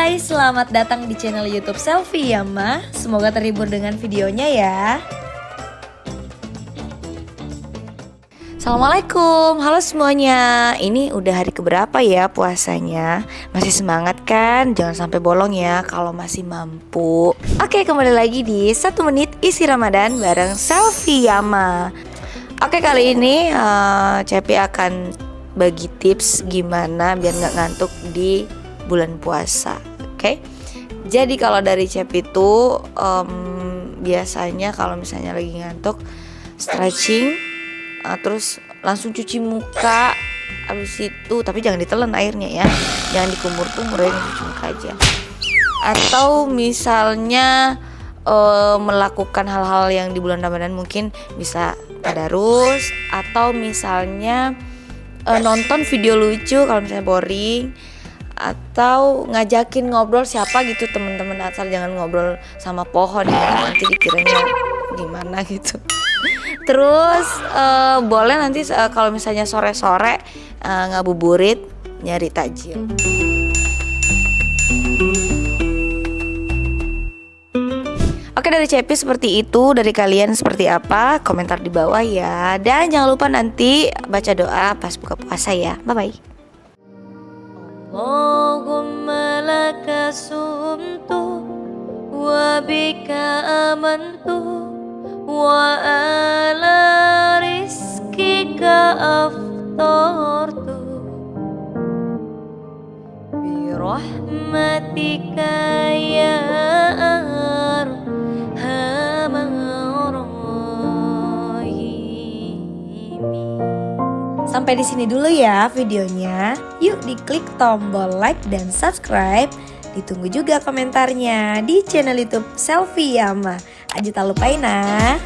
Hai, selamat datang di channel YouTube Selfie ya Ma. Semoga terhibur dengan videonya ya. Assalamualaikum, halo semuanya. Ini udah hari keberapa ya puasanya? Masih semangat kan? Jangan sampai bolong ya kalau masih mampu. Oke, kembali lagi di 1 menit isi Ramadan bareng Selfie Yama. Oke, kali ini Cepi akan bagi tips gimana biar gak ngantuk di bulan puasa. Oke, jadi kalau dari Cepi itu biasanya kalau misalnya lagi ngantuk stretching, terus langsung cuci muka. Habis itu, tapi jangan ditelan airnya ya, jangan dikumur-kumur ya, cuci muka aja. Atau misalnya melakukan hal-hal yang di bulan Ramadan, mungkin bisa tadarus, atau misalnya nonton video lucu kalau misalnya boring, atau ngajakin ngobrol siapa gitu teman-teman, asal jangan ngobrol sama pohon ya, nanti dikiranya gimana gitu. Terus boleh nanti kalau misalnya sore-sore ngabuburit nyari takjil. Oke, dari Cepi seperti itu. Dari kalian seperti apa? Komentar di bawah ya. Dan jangan lupa nanti baca doa pas buka puasa ya. Bye-bye. Allahumma laka sumtu wa bika amantu wa ala rizkika aftartu bi rahmatika ya Sampai di sini dulu ya videonya. Yuk diklik tombol like dan subscribe. Ditunggu juga komentarnya di channel YouTube Selfie Yama. Aja tak lupain nah.